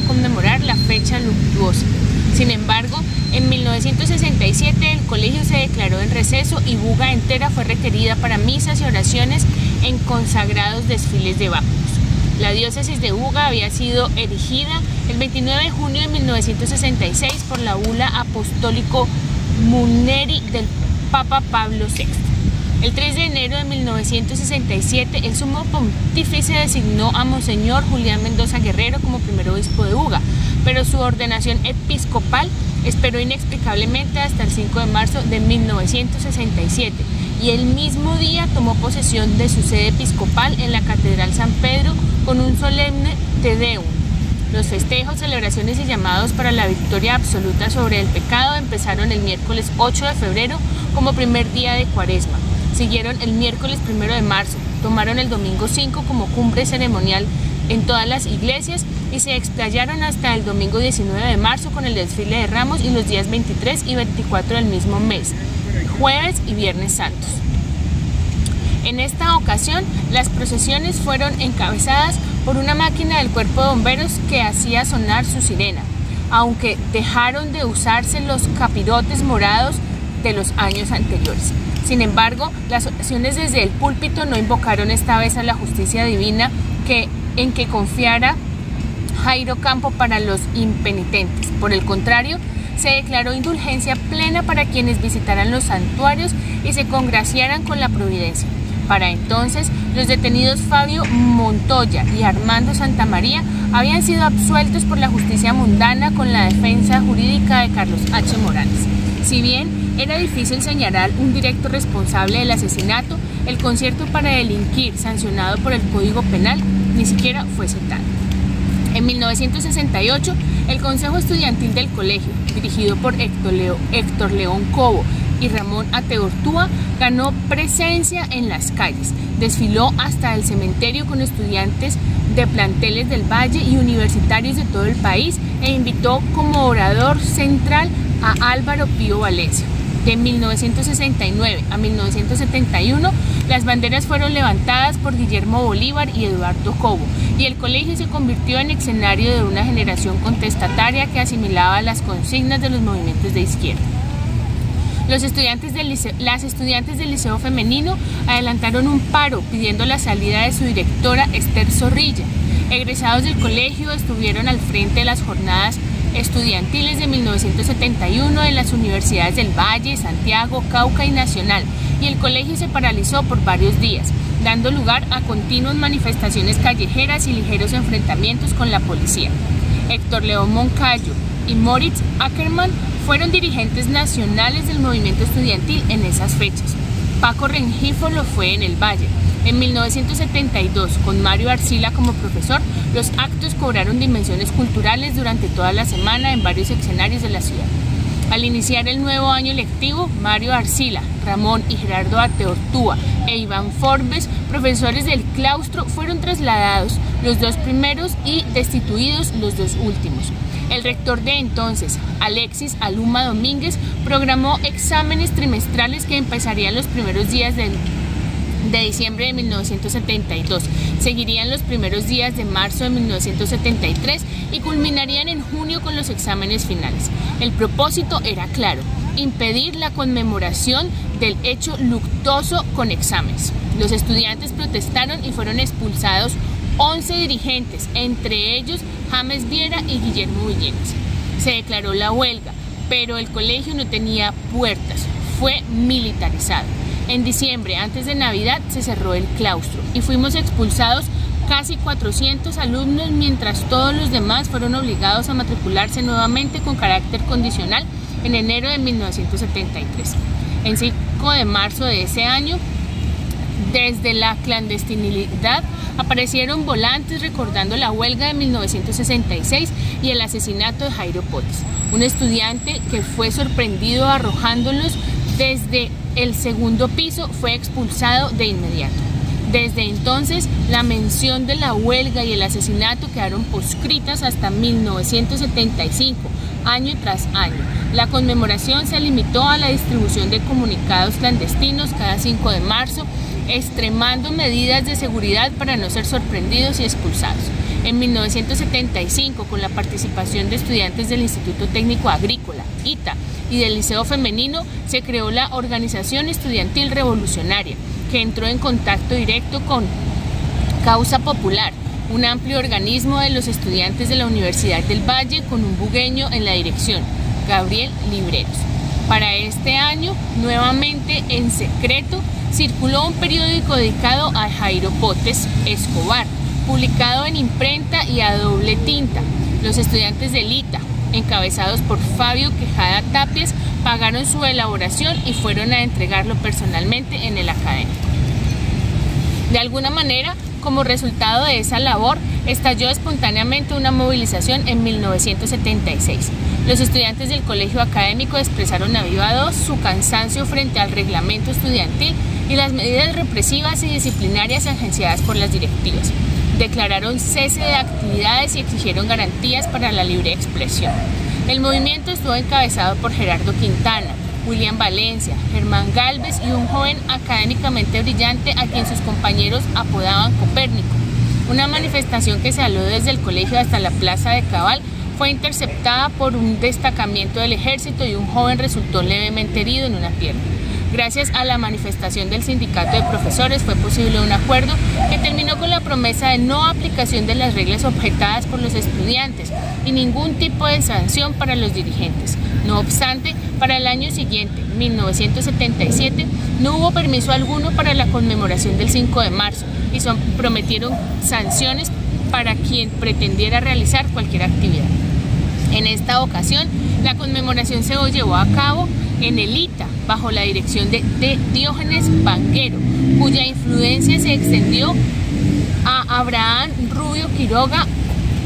conmemorar la fecha luctuosa. Sin embargo, en 1967 el colegio se declaró en receso y Buga entera fue requerida para misas y oraciones en consagrados desfiles de báculos. La diócesis de Buga había sido erigida el 29 de junio de 1966 por la bula apostólico Muneri del Papa Pablo VI. El 3 de enero de 1967, el sumo pontífice designó a Monseñor Julián Mendoza Guerrero como primer obispo de Buga, pero su ordenación episcopal esperó inexplicablemente hasta el 5 de marzo de 1967 y el mismo día tomó posesión de su sede episcopal en la Catedral San Pedro con un solemne Te Deum. Los festejos, celebraciones y llamados para la victoria absoluta sobre el pecado empezaron el miércoles 8 de febrero como primer día de Cuaresma. Siguieron el miércoles 1 de marzo, tomaron el domingo 5 como cumbre ceremonial en todas las iglesias y se explayaron hasta el domingo 19 de marzo con el desfile de Ramos y los días 23 y 24 del mismo mes, jueves y viernes santos. En esta ocasión, las procesiones fueron encabezadas por una máquina del cuerpo de bomberos que hacía sonar su sirena, aunque dejaron de usarse los capirotes morados de los años anteriores. Sin embargo, las oraciones desde el púlpito no invocaron esta vez a la justicia divina en que confiara Jairo Campo para los impenitentes. Por el contrario, se declaró indulgencia plena para quienes visitaran los santuarios y se congraciaran con la providencia. Para entonces, los detenidos Fabio Montoya y Armando Santamaría habían sido absueltos por la justicia mundana con la defensa jurídica de Carlos H. Morales. Si bien era difícil señalar un directo responsable del asesinato, el concierto para delinquir, sancionado por el Código Penal, ni siquiera fue citado. En 1968, el Consejo Estudiantil del colegio, dirigido por Héctor León Cobo y Ramón Ateortúa, ganó presencia en las calles, desfiló hasta el cementerio con estudiantes de planteles del Valle y universitarios de todo el país e invitó como orador central a Álvaro Pío Valencia. De 1969 a 1971, las banderas fueron levantadas por Guillermo Bolívar y Eduardo Cobo, y el colegio se convirtió en escenario de una generación contestataria que asimilaba las consignas de los movimientos de izquierda. Las estudiantes del Liceo Femenino adelantaron un paro pidiendo la salida de su directora Esther Zorrilla. Egresados del colegio estuvieron al frente de las jornadas estudiantiles de 1971 en las universidades del Valle, Santiago, Cauca y Nacional, y el colegio se paralizó por varios días, dando lugar a continuas manifestaciones callejeras y ligeros enfrentamientos con la policía. Héctor León Moncayo y Moritz Ackermann fueron dirigentes nacionales del movimiento estudiantil en esas fechas. Paco Rengifo lo fue en el Valle. En 1972, con Mario Arcila como profesor, los actos cobraron dimensiones culturales durante toda la semana en varios escenarios de la ciudad. Al iniciar el nuevo año lectivo, Mario Arcila, Ramón y Gerardo Ateortúa e Iván Forbes, profesores del claustro, fueron trasladados los dos primeros y destituidos los dos últimos. El rector de entonces, Alexis Aluma Domínguez, programó exámenes trimestrales que empezarían los primeros días de diciembre de 1972, seguirían los primeros días de marzo de 1973 y culminarían en junio con los exámenes finales. El propósito era claro: impedir la conmemoración del hecho luctuoso con exámenes. Los estudiantes protestaron y fueron expulsados 11 dirigentes, entre ellos James Viera y Guillermo Villegas. Se declaró la huelga, pero el colegio no tenía puertas, fue militarizado. En diciembre, antes de Navidad, se cerró el claustro y fuimos expulsados casi 400 alumnos, mientras todos los demás fueron obligados a matricularse nuevamente con carácter condicional en enero de 1973. El 5 de marzo de ese año, desde la clandestinidad, aparecieron volantes recordando la huelga de 1966 y el asesinato de Jairo Potes, un estudiante que fue sorprendido arrojándolos desde el segundo piso, fue expulsado de inmediato. Desde entonces, la mención de la huelga y el asesinato quedaron proscritas hasta 1975, año tras año. La conmemoración se limitó a la distribución de comunicados clandestinos cada 5 de marzo, extremando medidas de seguridad para no ser sorprendidos y expulsados. En 1975, con la participación de estudiantes del Instituto Técnico Agrícola, ITA, y del Liceo Femenino, se creó la Organización Estudiantil Revolucionaria, que entró en contacto directo con Causa Popular, un amplio organismo de los estudiantes de la Universidad del Valle, con un bugueño en la dirección, Gabriel Libreros. Para este año, nuevamente en secreto, circuló un periódico dedicado a Jairo Potes Escobar, publicado en imprenta y a doble tinta. Los estudiantes del ITA, encabezados por Fabio Quejada Tapias, pagaron su elaboración y fueron a entregarlo personalmente en el académico. De alguna manera, como resultado de esa labor, estalló espontáneamente una movilización en 1976. Los estudiantes del colegio académico expresaron a viva voz su cansancio frente al reglamento estudiantil y las medidas represivas y disciplinarias agenciadas por las directivas. Declararon cese de actividades y exigieron garantías para la libre expresión. El movimiento estuvo encabezado por Gerardo Quintana, William Valencia, Germán Galvez y un joven académicamente brillante a quien sus compañeros apodaban Copérnico. Una manifestación que salió desde el colegio hasta la plaza de Cabal fue interceptada por un destacamento del ejército y un joven resultó levemente herido en una pierna. Gracias a la manifestación del sindicato de profesores fue posible un acuerdo que terminó con la promesa de no aplicación de las reglas objetadas por los estudiantes y ningún tipo de sanción para los dirigentes. No obstante, para el año siguiente, 1977, no hubo permiso alguno para la conmemoración del 5 de marzo y prometieron sanciones para quien pretendiera realizar cualquier actividad. En esta ocasión, la conmemoración se llevó a cabo en el ITA, bajo la dirección de Diógenes Vanguero, cuya influencia se extendió a Abraham Rubio Quiroga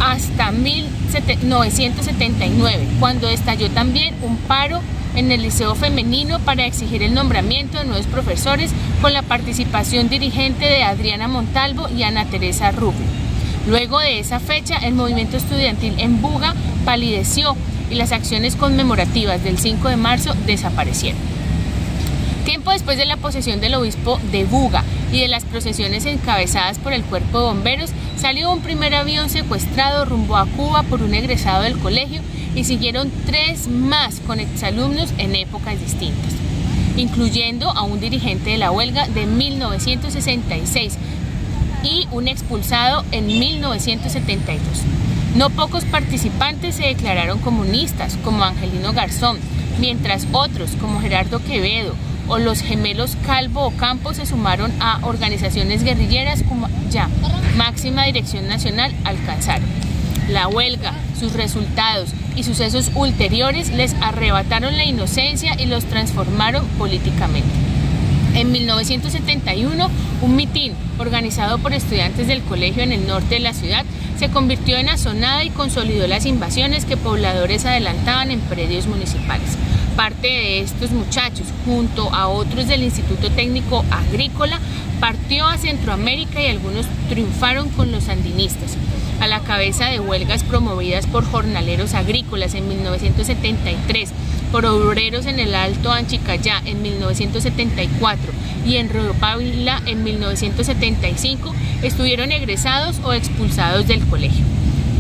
hasta 1979, cuando estalló también un paro en el Liceo Femenino para exigir el nombramiento de nuevos profesores con la participación dirigente de Adriana Montalvo y Ana Teresa Rubio. Luego de esa fecha, el movimiento estudiantil en Buga palideció y las acciones conmemorativas del 5 de marzo desaparecieron. Tiempo después de la posesión del obispo de Buga y de las procesiones encabezadas por el cuerpo de bomberos, salió un primer avión secuestrado rumbo a Cuba por un egresado del colegio y siguieron 3 más con exalumnos en épocas distintas, incluyendo a un dirigente de la huelga de 1966 y un expulsado en 1972. No pocos participantes se declararon comunistas, como Angelino Garzón, mientras otros, como Gerardo Quevedo o los gemelos Calvo Ocampo, se sumaron a organizaciones guerrilleras como ya máxima dirección nacional alcanzaron. La huelga, sus resultados y sucesos ulteriores les arrebataron la inocencia y los transformaron políticamente. En 1971, un mitin organizado por estudiantes del colegio en el norte de la ciudad se convirtió en asonada y consolidó las invasiones que pobladores adelantaban en predios municipales. Parte de estos muchachos, junto a otros del Instituto Técnico Agrícola, partió a Centroamérica y algunos triunfaron con los sandinistas. A la cabeza de huelgas promovidas por jornaleros agrícolas en 1973, por obreros en el Alto Anchicayá en 1974 y en Río Pávila en 1975, estuvieron egresados o expulsados del colegio.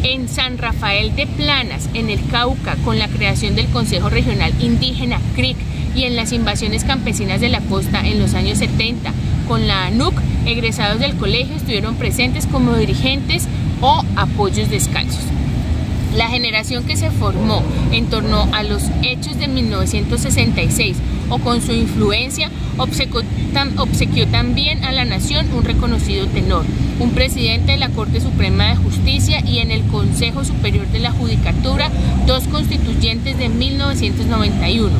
En San Rafael de Planas, en el Cauca, con la creación del Consejo Regional Indígena CRIC y en las invasiones campesinas de la costa en los años 70, con la ANUC, egresados del colegio estuvieron presentes como dirigentes o apoyos descalzos. La generación que se formó en torno a los hechos de 1966 o con su influencia obsequió también a la nación un reconocido tenor, un presidente de la Corte Suprema de Justicia y en el Consejo Superior de la Judicatura 2 constituyentes de 1991,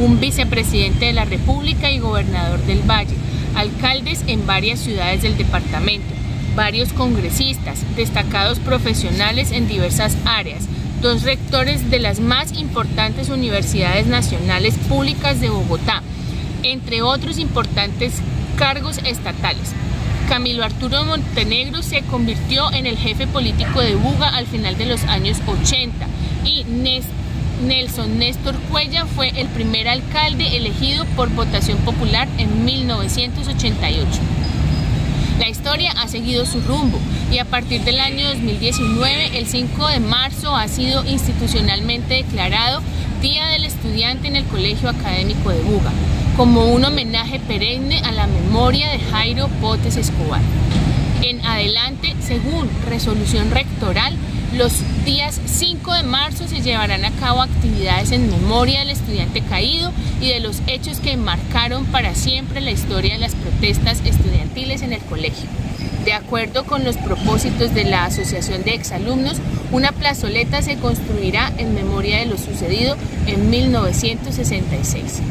un vicepresidente de la República y gobernador del Valle, alcaldes en varias ciudades del departamento, varios congresistas, destacados profesionales en diversas áreas, 2 rectores de las más importantes universidades nacionales públicas de Bogotá, entre otros importantes cargos estatales. Camilo Arturo Montenegro se convirtió en el jefe político de Buga al final de los años 80 y Nelson Néstor Cuella fue el primer alcalde elegido por votación popular en 1988. La historia ha seguido su rumbo y a partir del año 2019, el 5 de marzo ha sido institucionalmente declarado Día del Estudiante en el Colegio Académico de Buga, como un homenaje perenne a la memoria de Jairo Potes Escobar. En adelante, según resolución rectoral, los días 5 de marzo se llevarán a cabo actividades en memoria del estudiante caído y de los hechos que marcaron para siempre la historia de las protestas estudiantiles en el colegio. De acuerdo con los propósitos de la Asociación de Exalumnos, una plazoleta se construirá en memoria de lo sucedido en 1966.